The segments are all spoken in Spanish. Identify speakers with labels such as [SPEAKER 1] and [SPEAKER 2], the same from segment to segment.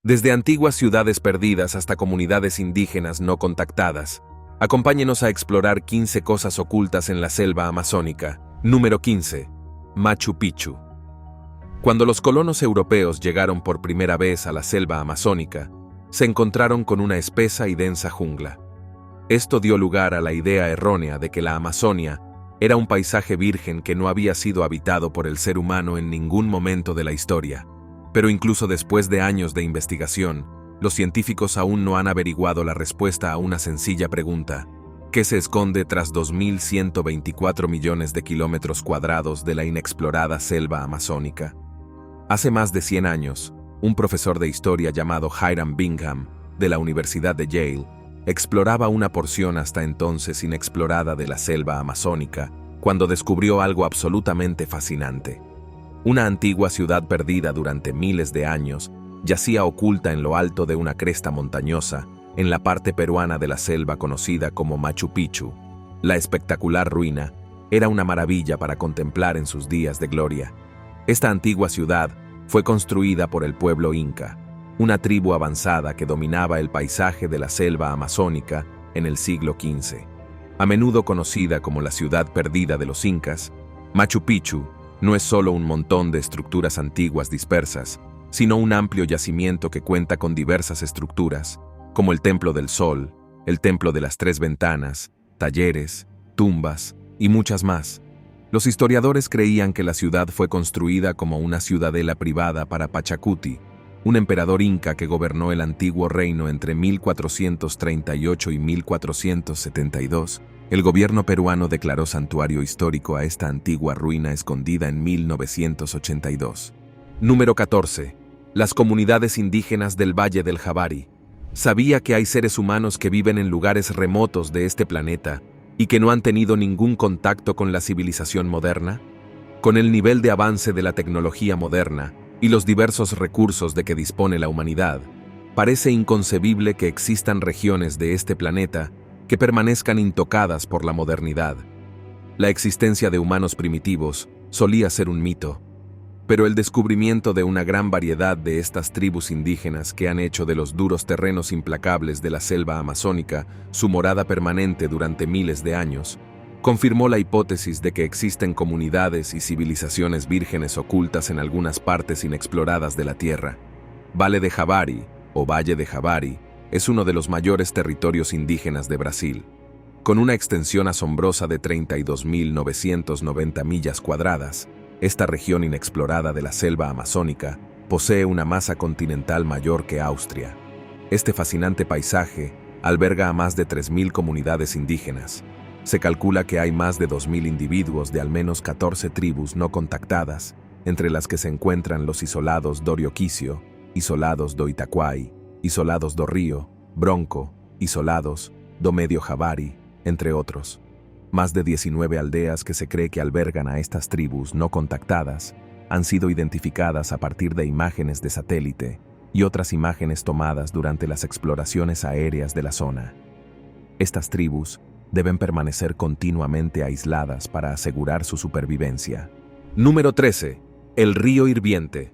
[SPEAKER 1] Desde antiguas ciudades perdidas hasta comunidades indígenas no contactadas, acompáñenos a explorar 15 cosas ocultas en la selva amazónica. Número 15. Machu Picchu. Cuando los colonos europeos llegaron por primera vez a la selva amazónica, se encontraron con una espesa y densa jungla. Esto dio lugar a la idea errónea de que la Amazonia era un paisaje virgen que no había sido habitado por el ser humano en ningún momento de la historia. Pero incluso después de años de investigación, los científicos aún no han averiguado la respuesta a una sencilla pregunta: ¿qué se esconde tras 2.124 millones de kilómetros cuadrados de la inexplorada selva amazónica? Hace más de 100 años, un profesor de historia llamado Hiram Bingham, de la Universidad de Yale, exploraba una porción hasta entonces inexplorada de la selva amazónica, cuando descubrió algo absolutamente fascinante. Una antigua ciudad perdida durante miles de años yacía oculta en lo alto de una cresta montañosa, en la parte peruana de la selva conocida como Machu Picchu. La espectacular ruina era una maravilla para contemplar en sus días de gloria. Esta antigua ciudad fue construida por el pueblo inca, una tribu avanzada que dominaba el paisaje de la selva amazónica en el siglo XV. A menudo conocida como la ciudad perdida de los incas, Machu Picchu no es solo un montón de estructuras antiguas dispersas, sino un amplio yacimiento que cuenta con diversas estructuras, como el Templo del Sol, el Templo de las Tres Ventanas, talleres, tumbas y muchas más. Los historiadores creían que la ciudad fue construida como una ciudadela privada para Pachacuti, un emperador inca que gobernó el antiguo reino entre 1438 y 1472. El gobierno peruano declaró santuario histórico a esta antigua ruina escondida en 1982. Número 14. Las comunidades indígenas del Valle del Javari. ¿Sabía que hay seres humanos que viven en lugares remotos de este planeta y que no han tenido ningún contacto con la civilización moderna? Con el nivel de avance de la tecnología moderna y los diversos recursos de que dispone la humanidad, parece inconcebible que existan regiones de este planeta que permanezcan intocadas por la modernidad. La existencia de humanos primitivos solía ser un mito, pero el descubrimiento de una gran variedad de estas tribus indígenas que han hecho de los duros terrenos implacables de la selva amazónica su morada permanente durante miles de años, confirmó la hipótesis de que existen comunidades y civilizaciones vírgenes ocultas en algunas partes inexploradas de la Tierra. Valle de Javari, o Valle de Javari, es uno de los mayores territorios indígenas de Brasil. Con una extensión asombrosa de 32.990 millas cuadradas, esta región inexplorada de la selva amazónica posee una masa continental mayor que Austria. Este fascinante paisaje alberga a más de 3.000 comunidades indígenas. Se calcula que hay más de 2.000 individuos de al menos 14 tribus no contactadas, entre las que se encuentran los isolados do Rioquicio, isolados do Itaquai, isolados do Río, Bronco, isolados do Medio Javari, entre otros. Más de 19 aldeas que se cree que albergan a estas tribus no contactadas han sido identificadas a partir de imágenes de satélite y otras imágenes tomadas durante las exploraciones aéreas de la zona. Estas tribus deben permanecer continuamente aisladas para asegurar su supervivencia. Número 13. El río hirviente.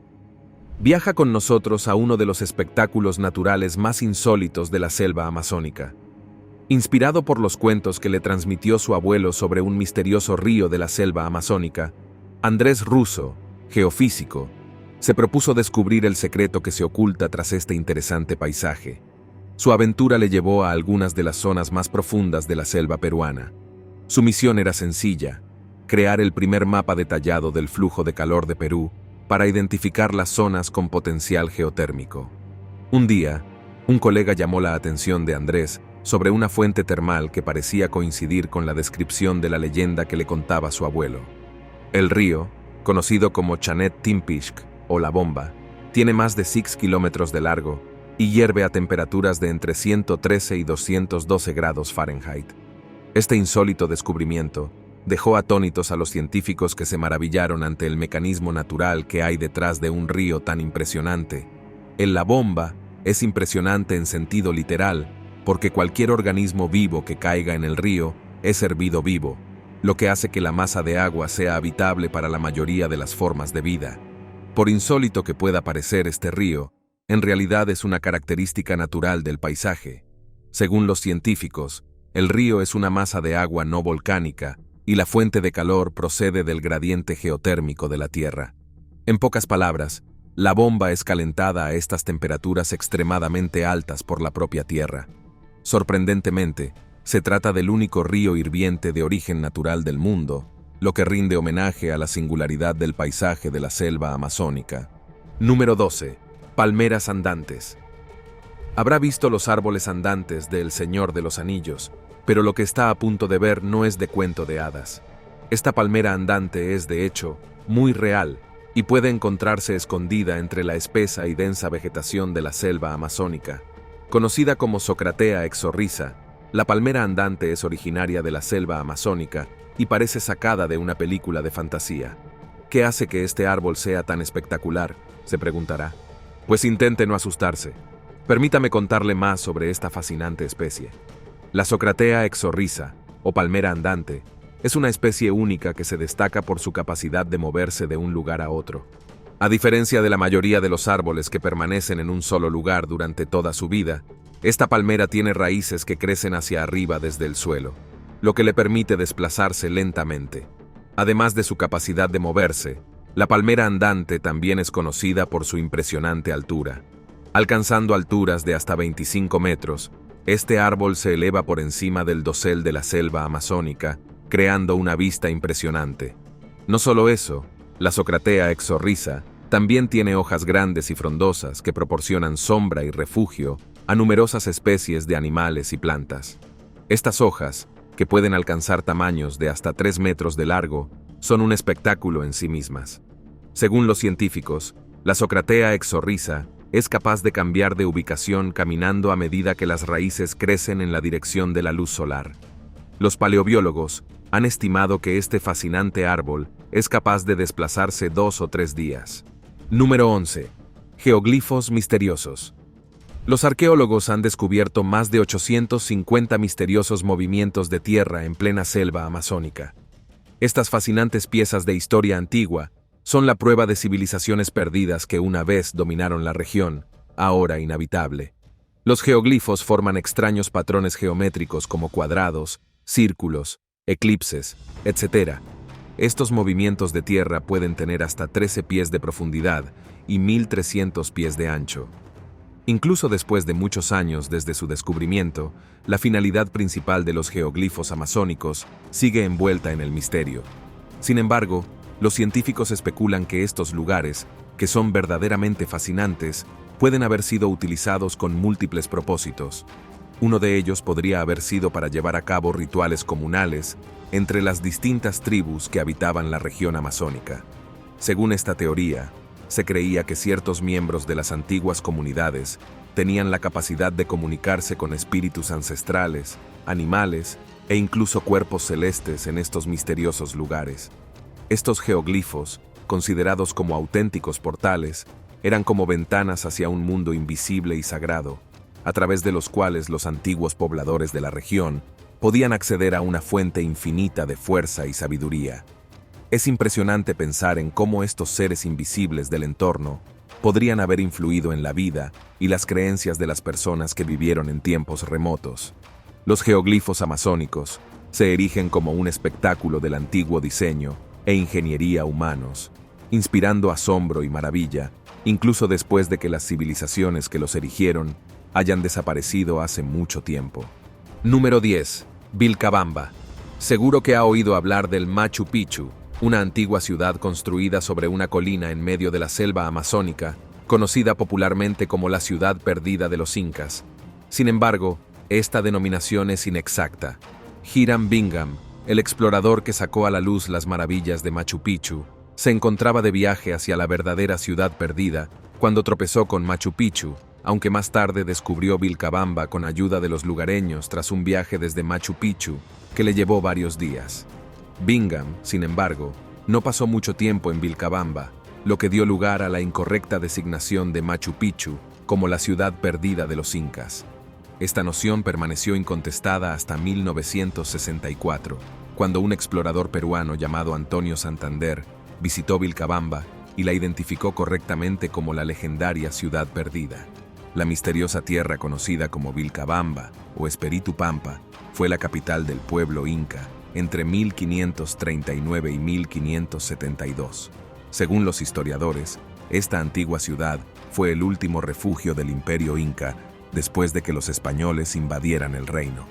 [SPEAKER 1] Viaja con nosotros a uno de los espectáculos naturales más insólitos de la selva amazónica. Inspirado por los cuentos que le transmitió su abuelo sobre un misterioso río de la selva amazónica, Andrés Russo, geofísico, se propuso descubrir el secreto que se oculta tras este interesante paisaje. Su aventura le llevó a algunas de las zonas más profundas de la selva peruana. Su misión era sencilla: crear el primer mapa detallado del flujo de calor de Perú para identificar las zonas con potencial geotérmico. Un día, un colega llamó la atención de Andrés sobre una fuente termal que parecía coincidir con la descripción de la leyenda que le contaba su abuelo. El río, conocido como Chanet Timpishk o La Bomba, tiene más de 6 kilómetros de largo y hierve a temperaturas de entre 113 y 212 grados Fahrenheit. Este insólito descubrimiento dejó atónitos a los científicos que se maravillaron ante el mecanismo natural que hay detrás de un río tan impresionante. El La Bomba es impresionante en sentido literal, porque cualquier organismo vivo que caiga en el río es hervido vivo, lo que hace que la masa de agua sea habitable para la mayoría de las formas de vida. Por insólito que pueda parecer este río, En realidad es una característica natural del paisaje. Según los científicos, el río es una masa de agua no volcánica y la fuente de calor procede del gradiente geotérmico de la Tierra. En pocas palabras, la bomba es calentada a estas temperaturas extremadamente altas por la propia Tierra. Sorprendentemente, se trata del único río hirviente de origen natural del mundo, lo que rinde homenaje a la singularidad del paisaje de la selva amazónica. Número 12. Palmeras andantes. Habrá visto los árboles andantes de El Señor de los Anillos, pero lo que está a punto de ver no es de cuento de hadas. Esta palmera andante es, de hecho, muy real y puede encontrarse escondida entre la espesa y densa vegetación de la selva amazónica. Conocida como Socratea exorrhiza, la palmera andante es originaria de la selva amazónica y parece sacada de una película de fantasía. ¿Qué hace que este árbol sea tan espectacular?, se preguntará. Pues intente no asustarse. Permítame contarle más sobre esta fascinante especie. La Socratea exorrhiza, o palmera andante, es una especie única que se destaca por su capacidad de moverse de un lugar a otro. A diferencia de la mayoría de los árboles que permanecen en un solo lugar durante toda su vida, esta palmera tiene raíces que crecen hacia arriba desde el suelo, lo que le permite desplazarse lentamente. Además de su capacidad de moverse, la palmera andante también es conocida por su impresionante altura. Alcanzando alturas de hasta 25 metros, este árbol se eleva por encima del dosel de la selva amazónica, creando una vista impresionante. No solo eso, la Socratea exorrhiza también tiene hojas grandes y frondosas que proporcionan sombra y refugio a numerosas especies de animales y plantas. Estas hojas, que pueden alcanzar tamaños de hasta 3 metros de largo, son un espectáculo en sí mismas. Según los científicos, la Socratea exorrhiza es capaz de cambiar de ubicación caminando a medida que las raíces crecen en la dirección de la luz solar. Los paleobiólogos han estimado que este fascinante árbol es capaz de desplazarse 2 o 3 días. Número 11. Geoglifos misteriosos. Los arqueólogos han descubierto más de 850 misteriosos movimientos de tierra en plena selva amazónica. Estas fascinantes piezas de historia antigua son la prueba de civilizaciones perdidas que una vez dominaron la región, ahora inhabitable. Los geoglifos forman extraños patrones geométricos como cuadrados, círculos, eclipses, etc. Estos movimientos de tierra pueden tener hasta 13 pies de profundidad y 1.300 pies de ancho. Incluso después de muchos años desde su descubrimiento, la finalidad principal de los geoglifos amazónicos sigue envuelta en el misterio. Sin embargo, los científicos especulan que estos lugares, que son verdaderamente fascinantes, pueden haber sido utilizados con múltiples propósitos. Uno de ellos podría haber sido para llevar a cabo rituales comunales entre las distintas tribus que habitaban la región amazónica. Según esta teoría, se creía que ciertos miembros de las antiguas comunidades tenían la capacidad de comunicarse con espíritus ancestrales, animales e incluso cuerpos celestes en estos misteriosos lugares. Estos geoglifos, considerados como auténticos portales, eran como ventanas hacia un mundo invisible y sagrado, a través de los cuales los antiguos pobladores de la región podían acceder a una fuente infinita de fuerza y sabiduría. Es impresionante pensar en cómo estos seres invisibles del entorno podrían haber influido en la vida y las creencias de las personas que vivieron en tiempos remotos. Los geoglifos amazónicos se erigen como un espectáculo del antiguo diseño e ingeniería humanos, inspirando asombro y maravilla, incluso después de que las civilizaciones que los erigieron hayan desaparecido hace mucho tiempo. Número 10. Vilcabamba. Seguro que ha oído hablar del Machu Picchu, una antigua ciudad construida sobre una colina en medio de la selva amazónica, conocida popularmente como la ciudad perdida de los incas. Sin embargo, esta denominación es inexacta. Hiram Bingham, el explorador que sacó a la luz las maravillas de Machu Picchu, se encontraba de viaje hacia la verdadera ciudad perdida cuando tropezó con Machu Picchu, aunque más tarde descubrió Vilcabamba con ayuda de los lugareños tras un viaje desde Machu Picchu que le llevó varios días. Bingham, sin embargo, no pasó mucho tiempo en Vilcabamba, lo que dio lugar a la incorrecta designación de Machu Picchu como la ciudad perdida de los incas. Esta noción permaneció incontestada hasta 1964, cuando un explorador peruano llamado Antonio Santander visitó Vilcabamba y la identificó correctamente como la legendaria Ciudad Perdida. La misteriosa tierra conocida como Vilcabamba o Espíritu Pampa fue la capital del pueblo inca entre 1539 y 1572. Según los historiadores, esta antigua ciudad fue el último refugio del imperio inca después de que los españoles invadieran el reino.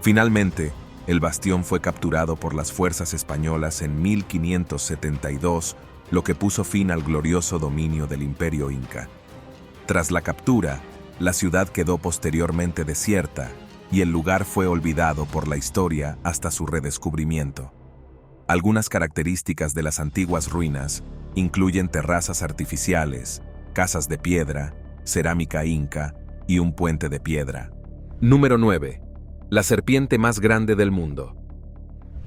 [SPEAKER 1] Finalmente, el bastión fue capturado por las fuerzas españolas en 1572, lo que puso fin al glorioso dominio del imperio inca. Tras la captura, la ciudad quedó posteriormente desierta y el lugar fue olvidado por la historia hasta su redescubrimiento. Algunas características de las antiguas ruinas incluyen terrazas artificiales, casas de piedra, cerámica inca y un puente de piedra. Número 9. La serpiente más grande del mundo.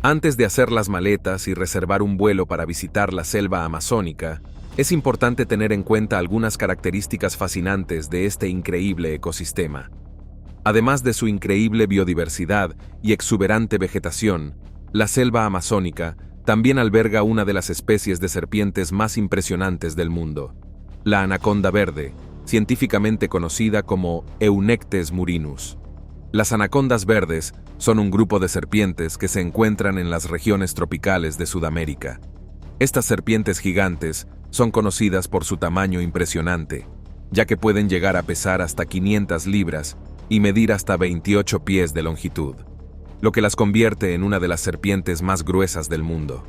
[SPEAKER 1] Antes de hacer las maletas y reservar un vuelo para visitar la selva amazónica, es importante tener en cuenta algunas características fascinantes de este increíble ecosistema. Además de su increíble biodiversidad y exuberante vegetación, la selva amazónica también alberga una de las especies de serpientes más impresionantes del mundo, la anaconda verde, científicamente conocida como Eunectes murinus. Las anacondas verdes son un grupo de serpientes que se encuentran en las regiones tropicales de Sudamérica. Estas serpientes gigantes son conocidas por su tamaño impresionante, ya que pueden llegar a pesar hasta 500 libras y medir hasta 28 pies de longitud, lo que las convierte en una de las serpientes más gruesas del mundo.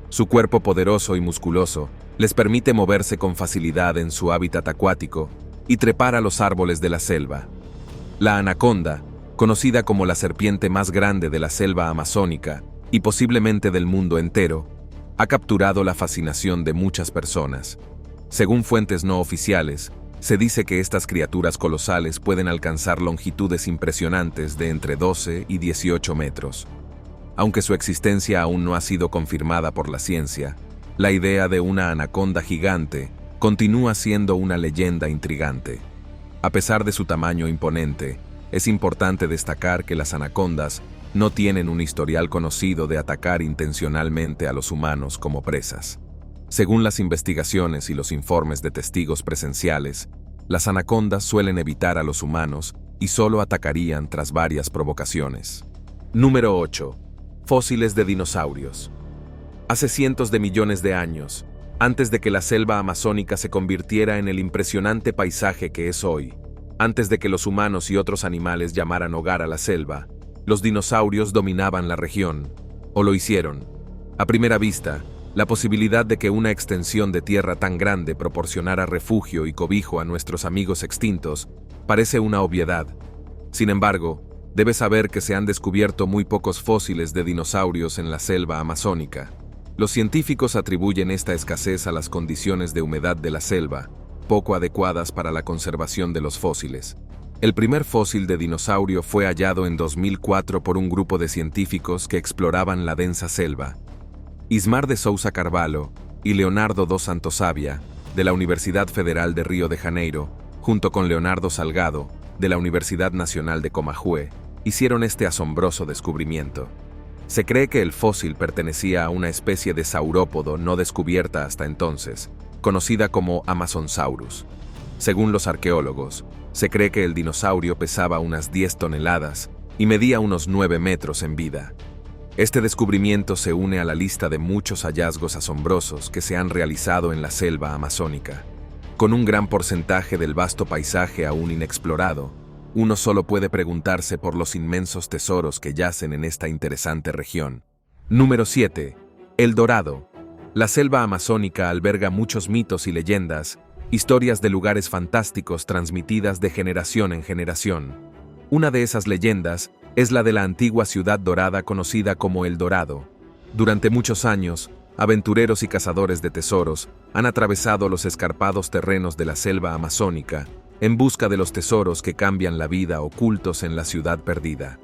[SPEAKER 1] Su cuerpo poderoso y musculoso les permite moverse con facilidad en su hábitat acuático y trepar a los árboles de la selva. La anaconda, conocida como la serpiente más grande de la selva amazónica y posiblemente del mundo entero, ha capturado la fascinación de muchas personas. Según fuentes no oficiales, se dice que estas criaturas colosales pueden alcanzar longitudes impresionantes de entre 12 y 18 metros. Aunque su existencia aún no ha sido confirmada por la ciencia, la idea de una anaconda gigante continúa siendo una leyenda intrigante. A pesar de su tamaño imponente, es importante destacar que las anacondas no tienen un historial conocido de atacar intencionalmente a los humanos como presas. Según las investigaciones y los informes de testigos presenciales, las anacondas suelen evitar a los humanos y solo atacarían tras varias provocaciones. Número 8. Fósiles de dinosaurios. Hace cientos de millones de años, antes de que la selva amazónica se convirtiera en el impresionante paisaje que es hoy, antes de que los humanos y otros animales llamaran hogar a la selva, los dinosaurios dominaban la región, o lo hicieron. A primera vista, la posibilidad de que una extensión de tierra tan grande proporcionara refugio y cobijo a nuestros amigos extintos parece una obviedad. Sin embargo, debes saber que se han descubierto muy pocos fósiles de dinosaurios en la selva amazónica. Los científicos atribuyen esta escasez a las condiciones de humedad de la selva, poco adecuadas para la conservación de los fósiles. El primer fósil de dinosaurio fue hallado en 2004 por un grupo de científicos que exploraban la densa selva. Ismar de Souza Carvalho y Leonardo dos Santosavia, de la Universidad Federal de Río de Janeiro, junto con Leonardo Salgado, de la Universidad Nacional de Comahue, hicieron este asombroso descubrimiento. Se cree que el fósil pertenecía a una especie de saurópodo no descubierta hasta entonces, conocida como Amazonsaurus. Según los arqueólogos, se cree que el dinosaurio pesaba unas 10 toneladas y medía unos 9 metros en vida. Este descubrimiento se une a la lista de muchos hallazgos asombrosos que se han realizado en la selva amazónica. Con un gran porcentaje del vasto paisaje aún inexplorado, uno solo puede preguntarse por los inmensos tesoros que yacen en esta interesante región. Número 7. El Dorado. La selva amazónica alberga muchos mitos y leyendas, historias de lugares fantásticos transmitidas de generación en generación. Una de esas leyendas es la de la antigua ciudad dorada conocida como El Dorado. Durante muchos años, aventureros y cazadores de tesoros han atravesado los escarpados terrenos de la selva amazónica en busca de los tesoros que cambian la vida ocultos en la ciudad perdida.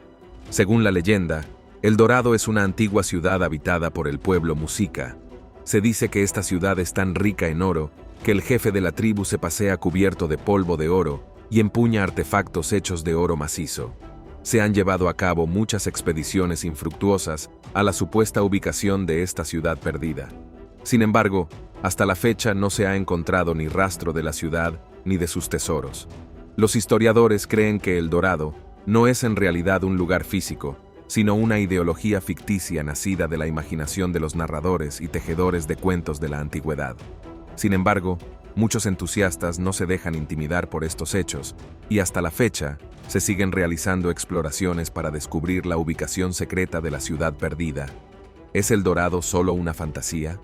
[SPEAKER 1] Según la leyenda, El Dorado es una antigua ciudad habitada por el pueblo Muisca. Se dice que esta ciudad es tan rica en oro que el jefe de la tribu se pasea cubierto de polvo de oro y empuña artefactos hechos de oro macizo. Se han llevado a cabo muchas expediciones infructuosas a la supuesta ubicación de esta ciudad perdida. Sin embargo, Hasta la fecha no se ha encontrado ni rastro de la ciudad ni de sus tesoros. Los historiadores creen que El Dorado no es en realidad un lugar físico, sino una ideología ficticia nacida de la imaginación de los narradores y tejedores de cuentos de la antigüedad. Sin embargo, muchos entusiastas no se dejan intimidar por estos hechos, y hasta la fecha se siguen realizando exploraciones para descubrir la ubicación secreta de la ciudad perdida. ¿Es El Dorado solo una fantasía?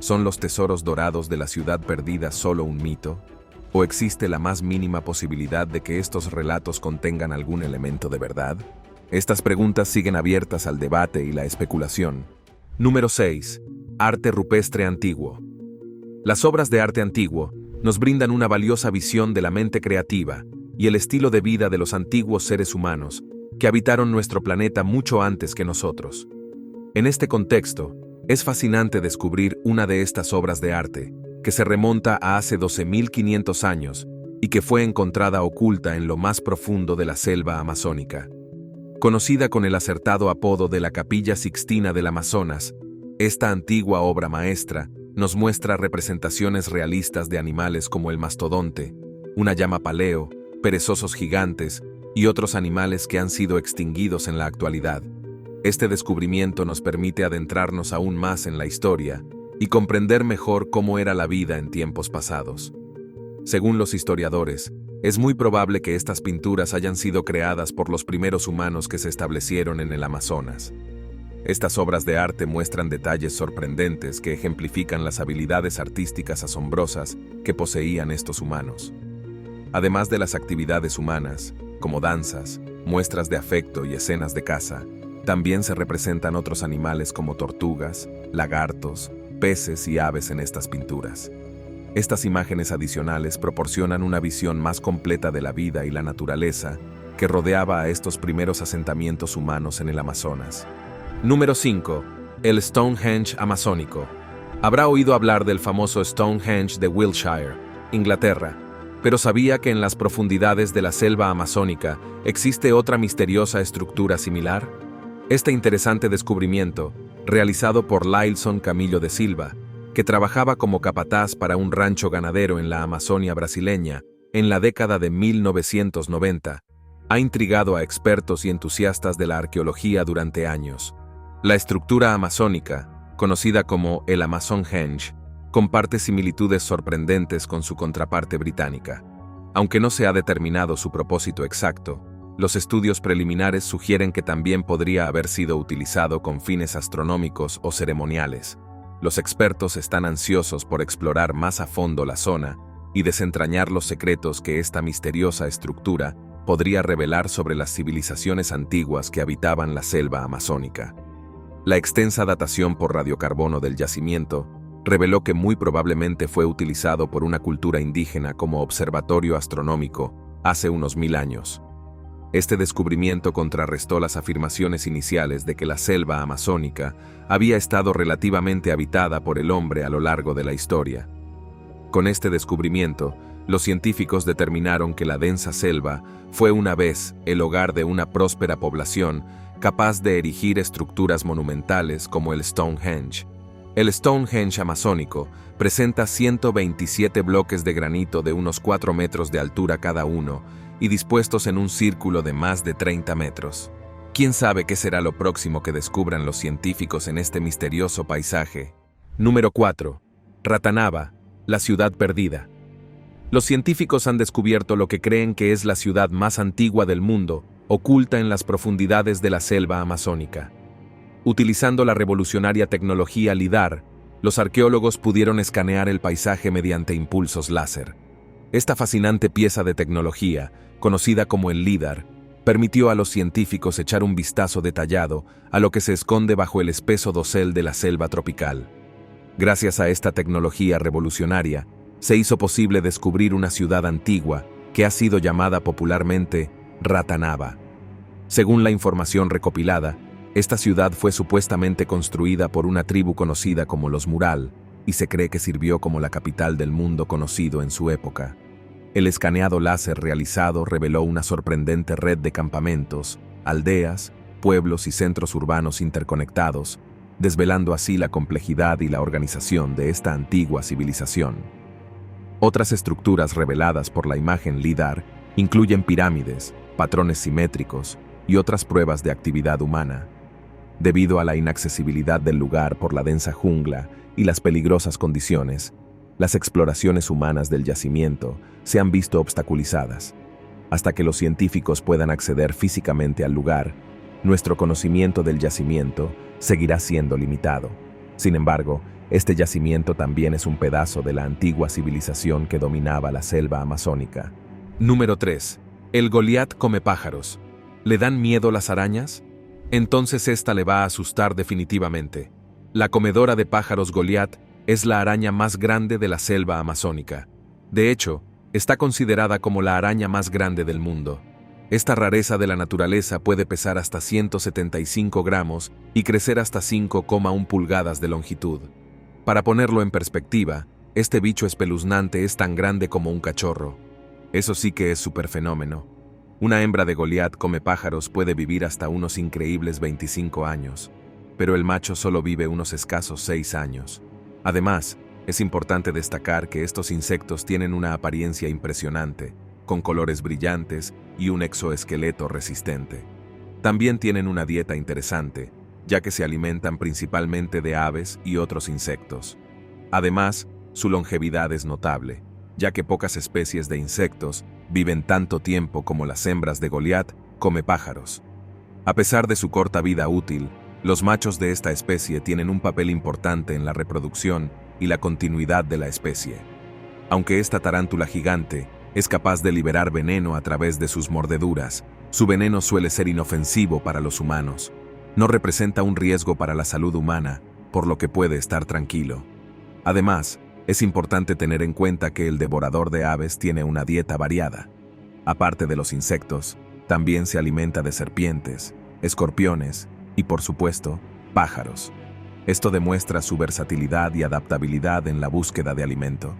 [SPEAKER 1] ¿Son los tesoros dorados de la ciudad perdida solo un mito? ¿O existe la más mínima posibilidad de que estos relatos contengan algún elemento de verdad? Estas preguntas siguen abiertas al debate y la especulación. Número 6. Arte rupestre antiguo. Las obras de arte antiguo nos brindan una valiosa visión de la mente creativa y el estilo de vida de los antiguos seres humanos que habitaron nuestro planeta mucho antes que nosotros. En este contexto, es fascinante descubrir una de estas obras de arte, que se remonta a hace 12.500 años y que fue encontrada oculta en lo más profundo de la selva amazónica. Conocida con el acertado apodo de la Capilla Sixtina del Amazonas, esta antigua obra maestra nos muestra representaciones realistas de animales como el mastodonte, una llama paleo, perezosos gigantes y otros animales que han sido extinguidos en la actualidad. Este descubrimiento nos permite adentrarnos aún más en la historia y comprender mejor cómo era la vida en tiempos pasados. Según los historiadores, es muy probable que estas pinturas hayan sido creadas por los primeros humanos que se establecieron en el Amazonas. Estas obras de arte muestran detalles sorprendentes que ejemplifican las habilidades artísticas asombrosas que poseían estos humanos. Además de las actividades humanas, como danzas, muestras de afecto y escenas de caza, también se representan otros animales como tortugas, lagartos, peces y aves en estas pinturas. Estas imágenes adicionales proporcionan una visión más completa de la vida y la naturaleza que rodeaba a estos primeros asentamientos humanos en el Amazonas. Número 5. El Stonehenge amazónico. Habrá oído hablar del famoso Stonehenge de Wiltshire, Inglaterra, pero ¿sabía que en las profundidades de la selva amazónica existe otra misteriosa estructura similar? Este interesante descubrimiento, realizado por Lailson Camilo de Silva, que trabajaba como capataz para un rancho ganadero en la Amazonia brasileña en la década de 1990, ha intrigado a expertos y entusiastas de la arqueología durante años. La estructura amazónica, conocida como el Amazonhenge, comparte similitudes sorprendentes con su contraparte británica. Aunque no se ha determinado su propósito exacto, los estudios preliminares sugieren que también podría haber sido utilizado con fines astronómicos o ceremoniales. Los expertos están ansiosos por explorar más a fondo la zona y desentrañar los secretos que esta misteriosa estructura podría revelar sobre las civilizaciones antiguas que habitaban la selva amazónica. La extensa datación por radiocarbono del yacimiento reveló que muy probablemente fue utilizado por una cultura indígena como observatorio astronómico hace unos 1000 años. Este descubrimiento contrarrestó las afirmaciones iniciales de que la selva amazónica había estado relativamente habitada por el hombre a lo largo de la historia. Con este descubrimiento, los científicos determinaron que la densa selva fue una vez el hogar de una próspera población capaz de erigir estructuras monumentales como el Stonehenge. El Stonehenge amazónico presenta 127 bloques de granito de unos 4 metros de altura cada uno y dispuestos en un círculo de más de 30 metros. ¿Quién sabe qué será lo próximo que descubran los científicos en este misterioso paisaje? Número 4. Ratanaba, la ciudad perdida. Los científicos han descubierto lo que creen que es la ciudad más antigua del mundo, oculta en las profundidades de la selva amazónica. Utilizando la revolucionaria tecnología LIDAR, los arqueólogos pudieron escanear el paisaje mediante impulsos láser. Esta fascinante pieza de tecnología, conocida como el LIDAR, permitió a los científicos echar un vistazo detallado a lo que se esconde bajo el espeso dosel de la selva tropical. Gracias a esta tecnología revolucionaria, se hizo posible descubrir una ciudad antigua que ha sido llamada popularmente Ratanaba. Según la información recopilada, esta ciudad fue supuestamente construida por una tribu conocida como los Mural y se cree que sirvió como la capital del mundo conocido en su época. El escaneado láser realizado reveló una sorprendente red de campamentos, aldeas, pueblos y centros urbanos interconectados, desvelando así la complejidad y la organización de esta antigua civilización. Otras estructuras reveladas por la imagen LIDAR incluyen pirámides, patrones simétricos y otras pruebas de actividad humana. Debido a la inaccesibilidad del lugar por la densa jungla y las peligrosas condiciones, las exploraciones humanas del yacimiento se han visto obstaculizadas. Hasta que los científicos puedan acceder físicamente al lugar, nuestro conocimiento del yacimiento seguirá siendo limitado. Sin embargo, este yacimiento también es un pedazo de la antigua civilización que dominaba la selva amazónica. Número 3. El Goliat come pájaros. ¿Le dan miedo las arañas? Entonces esta le va a asustar definitivamente. La comedora de pájaros Goliat es la araña más grande de la selva amazónica. De hecho, está considerada como la araña más grande del mundo. Esta rareza de la naturaleza puede pesar hasta 175 gramos y crecer hasta 5,1 pulgadas de longitud. Para ponerlo en perspectiva, este bicho espeluznante es tan grande como un cachorro. Eso sí que es superfenómeno. Una hembra de Goliat come pájaros puede vivir hasta unos increíbles 25 años, pero el macho solo vive unos escasos 6 años. Además, es importante destacar que estos insectos tienen una apariencia impresionante, con colores brillantes y un exoesqueleto resistente. También tienen una dieta interesante, ya que se alimentan principalmente de aves y otros insectos. Además, su longevidad es notable, ya que pocas especies de insectos viven tanto tiempo como las hembras de Goliat come pájaros. A pesar de su corta vida útil, los machos de esta especie tienen un papel importante en la reproducción y la continuidad de la especie. Aunque esta tarántula gigante es capaz de liberar veneno a través de sus mordeduras, su veneno suele ser inofensivo para los humanos. No representa un riesgo para la salud humana, por lo que puede estar tranquilo. Además, es importante tener en cuenta que el devorador de aves tiene una dieta variada. Aparte de los insectos, también se alimenta de serpientes, escorpiones y, por supuesto, pájaros. Esto demuestra su versatilidad y adaptabilidad en la búsqueda de alimento.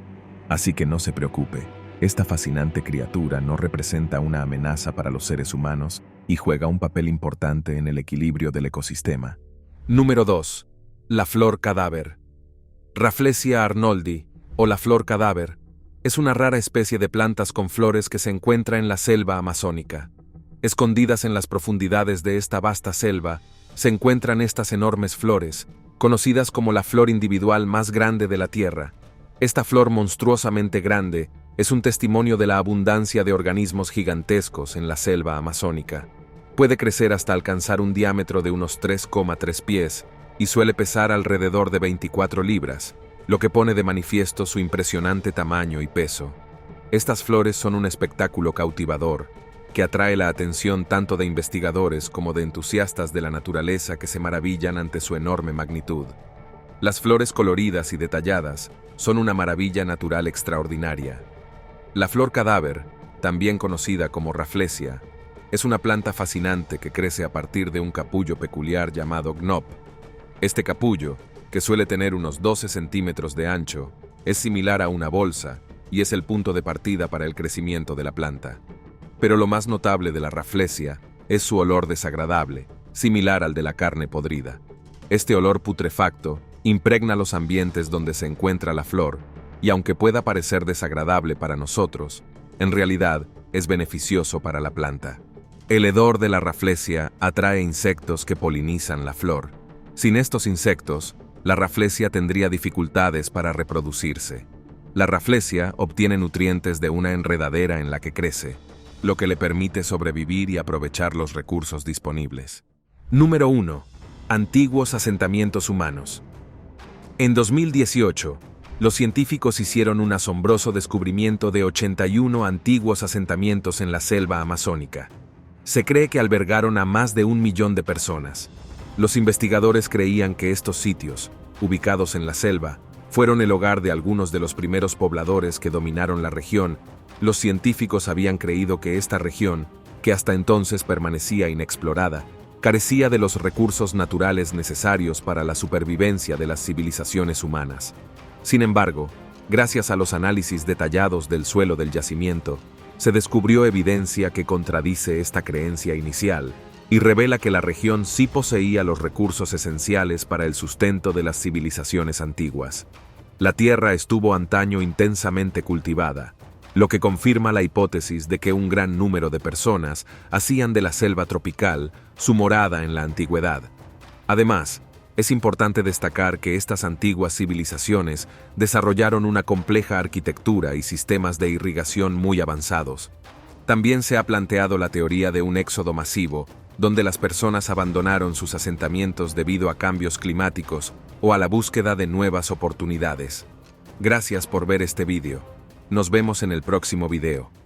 [SPEAKER 1] Así que no se preocupe, esta fascinante criatura no representa una amenaza para los seres humanos y juega un papel importante en el equilibrio del ecosistema. Número 2. La flor cadáver. Rafflesia arnoldi, o la flor cadáver, es una rara especie de plantas con flores que se encuentra en la selva amazónica. Escondidas en las profundidades de esta vasta selva, se encuentran estas enormes flores, conocidas como la flor individual más grande de la Tierra. Esta flor monstruosamente grande es un testimonio de la abundancia de organismos gigantescos en la selva amazónica. Puede crecer hasta alcanzar un diámetro de unos 3,3 pies y suele pesar alrededor de 24 libras, lo que pone de manifiesto su impresionante tamaño y peso. Estas flores son un espectáculo cautivador, que atrae la atención tanto de investigadores como de entusiastas de la naturaleza que se maravillan ante su enorme magnitud. Las flores coloridas y detalladas son una maravilla natural extraordinaria. La flor cadáver, también conocida como Rafflesia, es una planta fascinante que crece a partir de un capullo peculiar llamado gnop. Este capullo, que suele tener unos 12 centímetros de ancho, es similar a una bolsa y es el punto de partida para el crecimiento de la planta. Pero lo más notable de la Rafflesia es su olor desagradable, similar al de la carne podrida. Este olor putrefacto impregna los ambientes donde se encuentra la flor, y aunque pueda parecer desagradable para nosotros, en realidad es beneficioso para la planta. El hedor de la Rafflesia atrae insectos que polinizan la flor. Sin estos insectos, la Rafflesia tendría dificultades para reproducirse. La Rafflesia obtiene nutrientes de una enredadera en la que crece, lo que le permite sobrevivir y aprovechar los recursos disponibles. Número 1. Antiguos asentamientos humanos. En 2018, los científicos hicieron un asombroso descubrimiento de 81 antiguos asentamientos en la selva amazónica. Se cree que albergaron a más de 1 millón de personas. Los investigadores creían que estos sitios, ubicados en la selva, fueron el hogar de algunos de los primeros pobladores que dominaron la región. Los científicos habían creído que esta región, que hasta entonces permanecía inexplorada, carecía de los recursos naturales necesarios para la supervivencia de las civilizaciones humanas. Sin embargo, gracias a los análisis detallados del suelo del yacimiento, se descubrió evidencia que contradice esta creencia inicial, y revela que la región sí poseía los recursos esenciales para el sustento de las civilizaciones antiguas. La tierra estuvo antaño intensamente cultivada, lo que confirma la hipótesis de que un gran número de personas hacían de la selva tropical su morada en la antigüedad. Además, es importante destacar que estas antiguas civilizaciones desarrollaron una compleja arquitectura y sistemas de irrigación muy avanzados. También se ha planteado la teoría de un éxodo masivo, donde las personas abandonaron sus asentamientos debido a cambios climáticos o a la búsqueda de nuevas oportunidades. Gracias por ver este vídeo. Nos vemos en el próximo video.